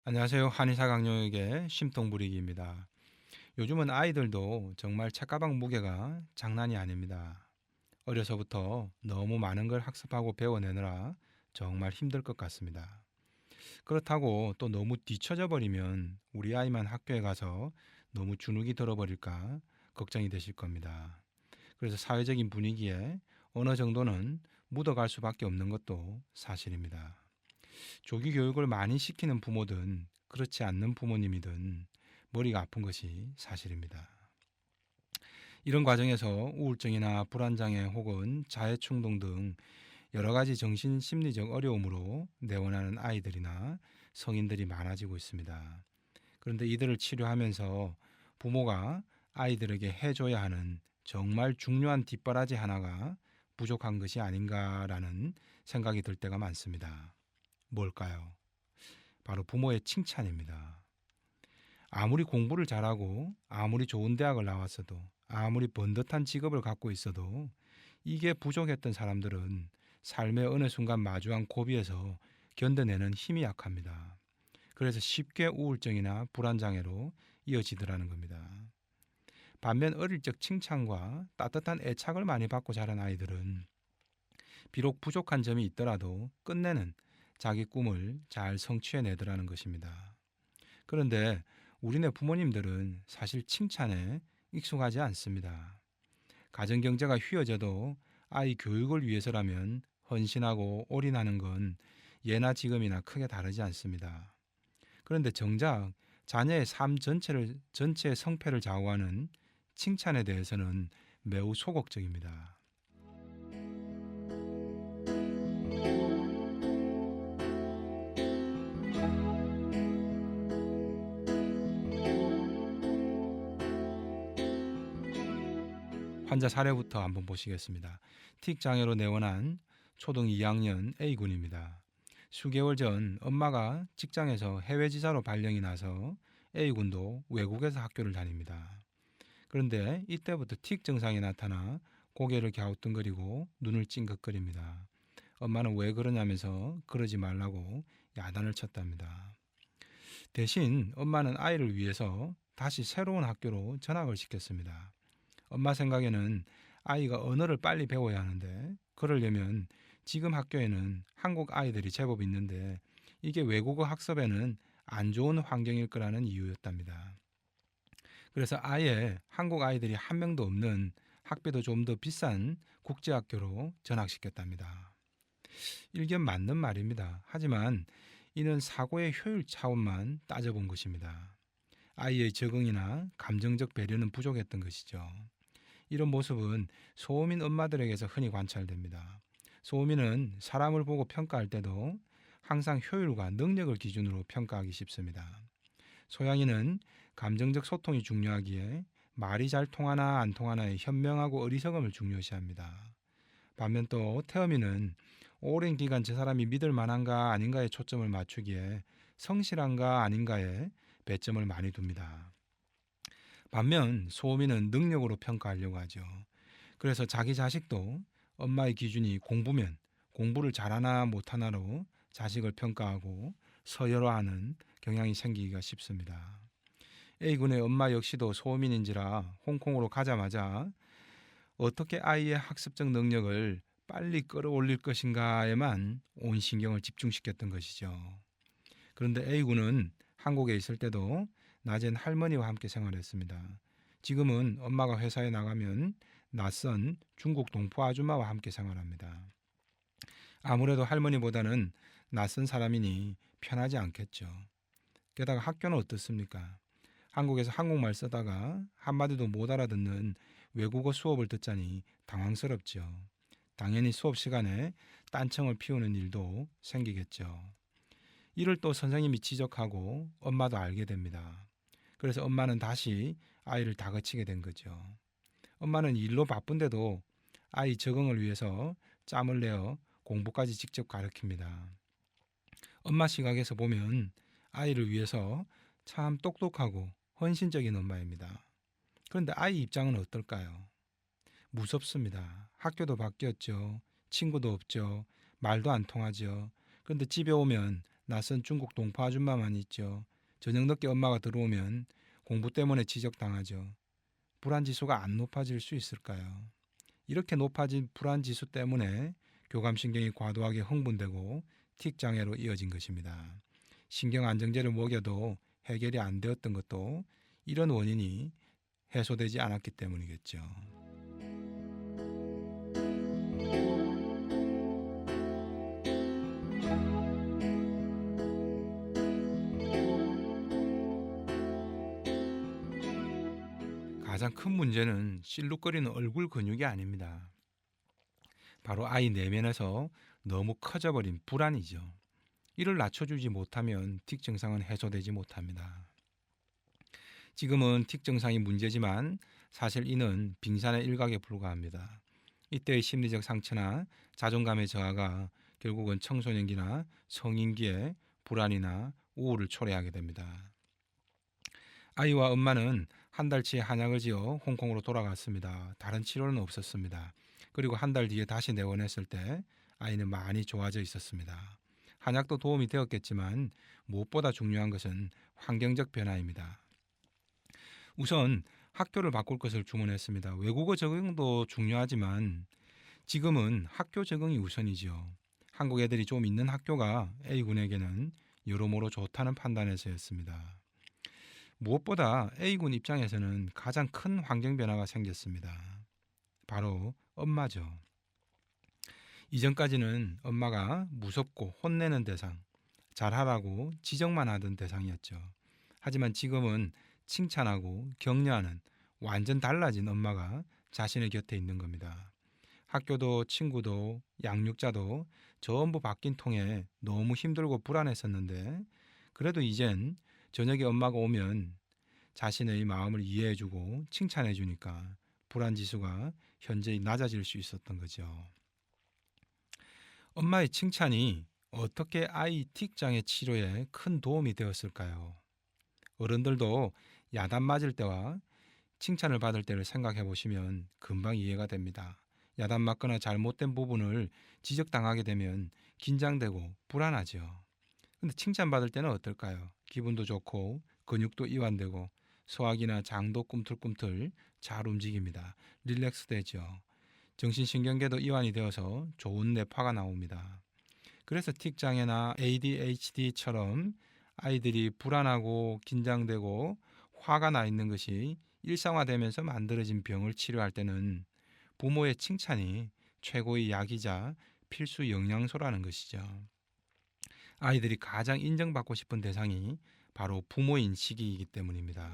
안녕하세요. 한의사 강용익의 심통부리기입니다. 요즘은 아이들도 정말 책가방 무게가 장난이 아닙니다. 어려서부터 너무 많은 걸 학습하고 배워내느라 정말 힘들 것 같습니다. 그렇다고 또 너무 뒤처져 버리면 우리 아이만 학교에 가서 너무 주눅이 들어버릴까 걱정이 되실 겁니다. 그래서 사회적인 분위기에 어느 정도는 묻어갈 수밖에 없는 것도 사실입니다. 조기 교육을 많이 시키는 부모든 그렇지 않는 부모님이든 머리가 아픈 것이 사실입니다. 이런 과정에서 우울증이나 불안장애 혹은 자해충동 등 여러 가지 정신 심리적 어려움으로 내원하는 아이들이나 성인들이 많아지고 있습니다. 그런데 이들을 치료하면서 부모가 아이들에게 해줘야 하는 정말 중요한 뒷바라지 하나가 부족한 것이 아닌가라는 생각이 들 때가 많습니다. 뭘까요? 바로 부모의 칭찬입니다. 아무리 공부를 잘하고 아무리 좋은 대학을 나왔어도 아무리 번듯한 직업을 갖고 있어도 이게 부족했던 사람들은 삶의 어느 순간 마주한 고비에서 견뎌내는 힘이 약합니다. 그래서 쉽게 우울증이나 불안장애로 이어지더라는 겁니다. 반면 어릴 적 칭찬과 따뜻한 애착을 많이 받고 자란 아이들은 비록 부족한 점이 있더라도 끝내는 자기 꿈을 잘 성취해내더라는 것입니다. 그런데 우리네 부모님들은 사실 칭찬에 익숙하지 않습니다. 가정경제가 휘어져도 아이 교육을 위해서라면 헌신하고 올인하는 건 예나 지금이나 크게 다르지 않습니다. 그런데 정작 자녀의 삶 전체의 성패를 좌우하는 칭찬에 대해서는 매우 소극적입니다. 환자 사례부터 한번 보시겠습니다. 틱 장애로 내원한 초등 2학년 A군입니다. 수개월 전 엄마가 직장에서 해외 지사로 발령이 나서 A군도 외국에서 학교를 다닙니다. 그런데 이때부터 틱 증상이 나타나 고개를 갸우뚱거리고 눈을 찡긋거립니다. 엄마는 왜 그러냐면서 그러지 말라고 야단을 쳤답니다. 대신 엄마는 아이를 위해서 다시 새로운 학교로 전학을 시켰습니다. 엄마 생각에는 아이가 언어를 빨리 배워야 하는데 그러려면 지금 학교에는 한국 아이들이 제법 있는데 이게 외국어 학습에는 안 좋은 환경일 거라는 이유였답니다. 그래서 아예 한국 아이들이 한 명도 없는 학비도 좀 더 비싼 국제학교로 전학시켰답니다. 일견 맞는 말입니다. 하지만 이는 사고의 효율 차원만 따져본 것입니다. 아이의 적응이나 감정적 배려는 부족했던 것이죠. 이런 모습은 소음인 엄마들에게서 흔히 관찰됩니다. 소음인은 사람을 보고 평가할 때도 항상 효율과 능력을 기준으로 평가하기 쉽습니다. 소양인은 감정적 소통이 중요하기에 말이 잘 통하나 안 통하나의 현명하고 어리석음을 중요시합니다. 반면 또 태음인은 오랜 기간 저 사람이 믿을 만한가 아닌가에 초점을 맞추기에 성실한가 아닌가에 배점을 많이 둡니다. 반면 소음인은 능력으로 평가하려고 하죠. 그래서 자기 자식도 엄마의 기준이 공부면 공부를 잘하나 못하나로 자식을 평가하고 서열화하는 경향이 생기기가 쉽습니다. A군의 엄마 역시도 소음인인지라 홍콩으로 가자마자 어떻게 아이의 학습적 능력을 빨리 끌어올릴 것인가에만 온 신경을 집중시켰던 것이죠. 그런데 A군은 한국에 있을 때도 낮엔 할머니와 함께 생활했습니다. 지금은 엄마가 회사에 나가면 낯선 중국 동포 아줌마와 함께 생활합니다. 아무래도 할머니보다는 낯선 사람이니 편하지 않겠죠. 게다가 학교는 어떻습니까? 한국에서 한국말 쓰다가 한마디도 못 알아듣는 외국어 수업을 듣자니 당황스럽죠. 당연히 수업 시간에 딴청을 피우는 일도 생기겠죠. 이를 또 선생님이 지적하고 엄마도 알게 됩니다. 그래서 엄마는 다시 아이를 다그치게 된 거죠. 엄마는 일로 바쁜데도 아이 적응을 위해서 짬을 내어 공부까지 직접 가르칩니다. 엄마 시각에서 보면 아이를 위해서 참 똑똑하고 헌신적인 엄마입니다. 그런데 아이 입장은 어떨까요? 무섭습니다. 학교도 바뀌었죠. 친구도 없죠. 말도 안 통하죠. 그런데 집에 오면 낯선 중국 동포 아줌마만 있죠. 저녁 늦게 엄마가 들어오면 공부 때문에 지적당하죠. 불안지수가 안 높아질 수 있을까요? 이렇게 높아진 불안지수 때문에 교감신경이 과도하게 흥분되고 틱 장애로 이어진 것입니다. 신경 안정제를 먹여도 해결이 안 되었던 것도 이런 원인이 해소되지 않았기 때문이겠죠. 가장 큰 문제는 실룩거리는 얼굴 근육이 아닙니다. 바로 아이 내면에서 너무 커져버린 불안이죠. 이를 낮춰주지 못하면 틱 증상은 해소되지 못합니다. 지금은 틱 증상이 문제지만 사실 이는 빙산의 일각에 불과합니다. 이때의 심리적 상처나 자존감의 저하가 결국은 청소년기나 성인기에 불안이나 우울을 초래하게 됩니다. 아이와 엄마는 한 달치의 한약을 지어 홍콩으로 돌아갔습니다. 다른 치료는 없었습니다. 그리고 한 달 뒤에 다시 내원했을 때 아이는 많이 좋아져 있었습니다. 한약도 도움이 되었겠지만 무엇보다 중요한 것은 환경적 변화입니다. 우선 학교를 바꿀 것을 주문했습니다. 외국어 적응도 중요하지만 지금은 학교 적응이 우선이죠. 한국 애들이 좀 있는 학교가 A군에게는 여러모로 좋다는 판단에서였습니다. 무엇보다 A군 입장에서는 가장 큰 환경 변화가 생겼습니다. 바로 엄마죠. 이전까지는 엄마가 무섭고 혼내는 대상, 잘하라고 지적만 하던 대상이었죠. 하지만 지금은 칭찬하고 격려하는 완전 달라진 엄마가 자신의 곁에 있는 겁니다. 학교도 친구도 양육자도 전부 바뀐 통에 너무 힘들고 불안했었는데 그래도 이젠 저녁에 엄마가 오면 자신의 마음을 이해해주고 칭찬해주니까 불안지수가 현저히 낮아질 수 있었던 거죠. 엄마의 칭찬이 어떻게 아이 틱장애 치료에 큰 도움이 되었을까요? 어른들도 야단 맞을 때와 칭찬을 받을 때를 생각해 보시면 금방 이해가 됩니다. 야단 맞거나 잘못된 부분을 지적당하게 되면 긴장되고 불안하죠. 근데 칭찬받을 때는 어떨까요? 기분도 좋고 근육도 이완되고 소화기나 장도 꿈틀꿈틀 잘 움직입니다. 릴렉스 되죠. 정신신경계도 이완이 되어서 좋은 뇌파가 나옵니다. 그래서 틱장애나 ADHD처럼 아이들이 불안하고 긴장되고 화가 나 있는 것이 일상화되면서 만들어진 병을 치료할 때는 부모의 칭찬이 최고의 약이자 필수 영양소라는 것이죠. 아이들이 가장 인정받고 싶은 대상이 바로 부모인 시기이기 때문입니다.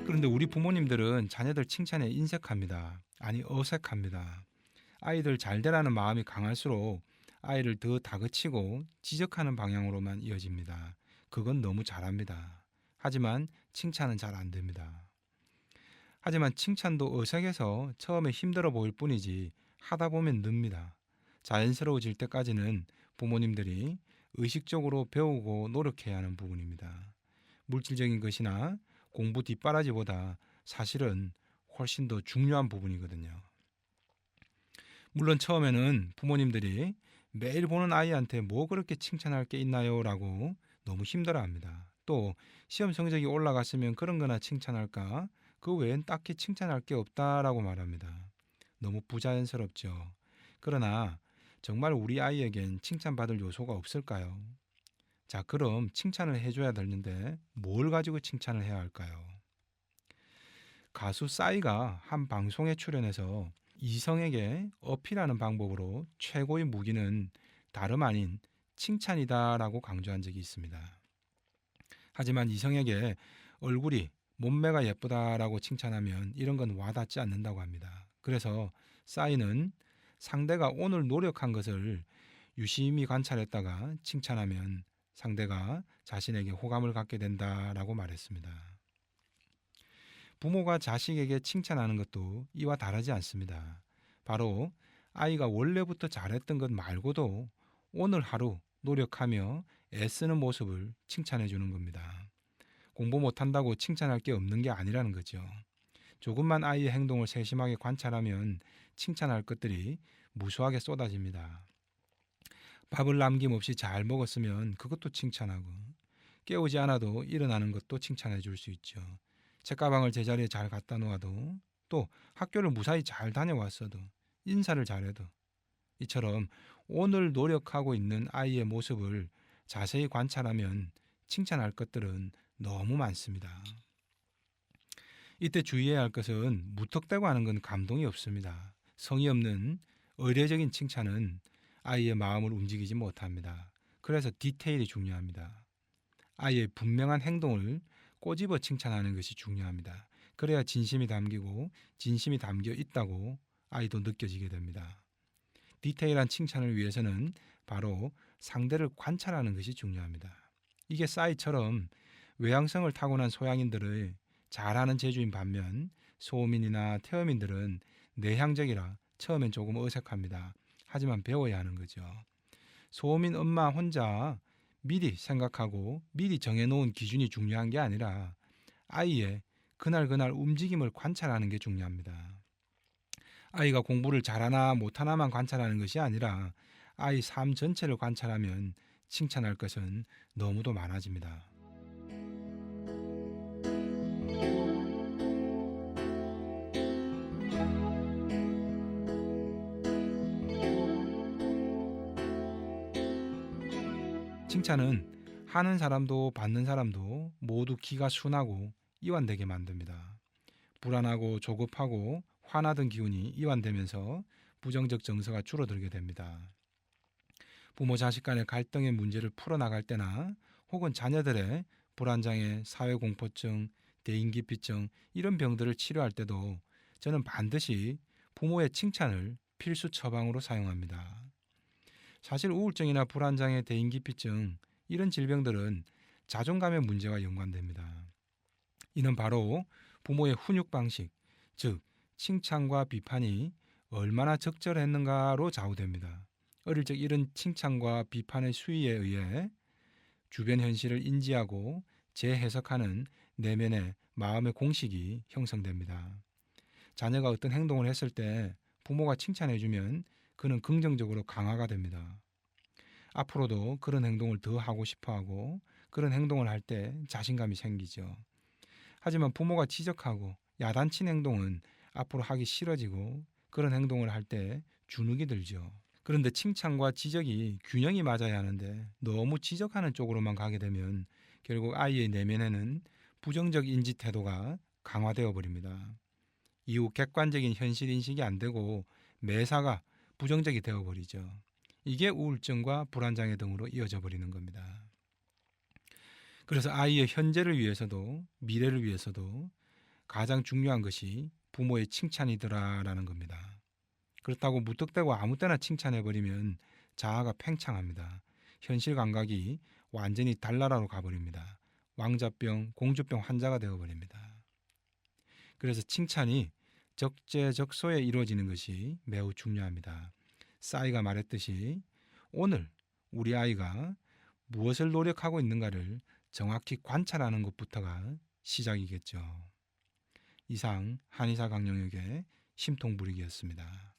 그런데 우리 부모님들은 자녀들 칭찬에 인색합니다. 아니 어색합니다. 아이들 잘 되라는 마음이 강할수록 아이를 더 다그치고 지적하는 방향으로만 이어집니다. 그건 너무 잘합니다. 하지만 칭찬은 잘 안 됩니다. 하지만 칭찬도 어색해서 처음에 힘들어 보일 뿐이지 하다 보면 늡니다. 자연스러워질 때까지는 부모님들이 의식적으로 배우고 노력해야 하는 부분입니다. 물질적인 것이나 공부 뒷바라지보다 사실은 훨씬 더 중요한 부분이거든요. 물론 처음에는 부모님들이 매일 보는 아이한테 뭐 그렇게 칭찬할 게 있나요? 라고 너무 힘들어합니다. 또 시험 성적이 올라갔으면 그런 거나 칭찬할까? 그 외엔 딱히 칭찬할 게 없다라고 말합니다. 너무 부자연스럽죠. 그러나 정말 우리 아이에겐 칭찬받을 요소가 없을까요? 자, 그럼 칭찬을 해줘야 되는데 뭘 가지고 칭찬을 해야 할까요? 가수 싸이가 한 방송에 출연해서 이성에게 어필하는 방법으로 최고의 무기는 다름 아닌 칭찬이다라고 강조한 적이 있습니다. 하지만 이성에게 얼굴이 몸매가 예쁘다라고 칭찬하면 이런 건 와닿지 않는다고 합니다. 그래서 싸이는 상대가 오늘 노력한 것을 유심히 관찰했다가 칭찬하면 상대가 자신에게 호감을 갖게 된다라고 말했습니다. 부모가 자식에게 칭찬하는 것도 이와 다르지 않습니다. 바로 아이가 원래부터 잘했던 것 말고도 오늘 하루 노력하며 애쓰는 모습을 칭찬해 주는 겁니다. 공부 못한다고 칭찬할 게 없는 게 아니라는 거죠. 조금만 아이의 행동을 세심하게 관찰하면 칭찬할 것들이 무수하게 쏟아집니다. 밥을 남김없이 잘 먹었으면 그것도 칭찬하고, 깨우지 않아도 일어나는 것도 칭찬해 줄 수 있죠. 책가방을 제자리에 잘 갖다 놓아도, 또 학교를 무사히 잘 다녀왔어도, 인사를 잘해도, 이처럼 오늘 노력하고 있는 아이의 모습을 자세히 관찰하면 칭찬할 것들은 너무 많습니다. 이때 주의해야 할 것은 무턱대고 하는 건 감동이 없습니다. 성의 없는 의례적인 칭찬은 아이의 마음을 움직이지 못합니다. 그래서 디테일이 중요합니다. 아이의 분명한 행동을 꼬집어 칭찬하는 것이 중요합니다. 그래야 진심이 담기고 진심이 담겨 있다고 아이도 느껴지게 됩니다. 디테일한 칭찬을 위해서는 바로 상대를 관찰하는 것이 중요합니다. 이게 싸이처럼 외향성을 타고난 소양인들의 잘하는 재주인 반면 소민이나 태어민들은 내향적이라 처음엔 조금 어색합니다. 하지만 배워야 하는 거죠. 소민 엄마 혼자 미리 생각하고 미리 정해놓은 기준이 중요한 게 아니라 아이의 그날 움직임을 관찰하는 게 중요합니다. 아이가 공부를 잘하나 못하나만 관찰하는 것이 아니라 아이 삶 전체를 관찰하면 칭찬할 것은 너무도 많아집니다. 칭찬은 하는 사람도 받는 사람도 모두 기가 순하고 이완되게 만듭니다. 불안하고 조급하고 화나던 기운이 이완되면서 부정적 정서가 줄어들게 됩니다. 부모 자식 간의 갈등의 문제를 풀어나갈 때나 혹은 자녀들의 불안장애, 사회공포증, 대인기피증 이런 병들을 치료할 때도 저는 반드시 부모의 칭찬을 필수 처방으로 사용합니다. 사실 우울증이나 불안장애, 대인기피증 이런 질병들은 자존감의 문제와 연관됩니다. 이는 바로 부모의 훈육 방식, 즉 칭찬과 비판이 얼마나 적절했는가로 좌우됩니다. 어릴 적 이런 칭찬과 비판의 수위에 의해 주변 현실을 인지하고 재해석하는 내면의 마음의 공식이 형성됩니다. 자녀가 어떤 행동을 했을 때 부모가 칭찬해주면 그는 긍정적으로 강화가 됩니다. 앞으로도 그런 행동을 더 하고 싶어하고 그런 행동을 할 때 자신감이 생기죠. 하지만 부모가 지적하고 야단친 행동은 앞으로 하기 싫어지고 그런 행동을 할 때 주눅이 들죠. 그런데 칭찬과 지적이 균형이 맞아야 하는데 너무 지적하는 쪽으로만 가게 되면 결국 아이의 내면에는 부정적 인지 태도가 강화되어 버립니다. 이후 객관적인 현실 인식이 안 되고 매사가 부정적이 되어 버리죠. 이게 우울증과 불안장애 등으로 이어져 버리는 겁니다. 그래서 아이의 현재를 위해서도 미래를 위해서도 가장 중요한 것이 부모의 칭찬이더라라는 겁니다. 그렇다고 무턱대고 아무 때나 칭찬해버리면 자아가 팽창합니다. 현실 감각이 완전히 달나라로 가버립니다. 왕자병, 공주병 환자가 되어버립니다. 그래서 칭찬이 적재적소에 이루어지는 것이 매우 중요합니다. 싸이가 말했듯이 오늘 우리 아이가 무엇을 노력하고 있는가를 정확히 관찰하는 것부터가 시작이겠죠. 이상 한의사 강영혁의 심통부리기였습니다.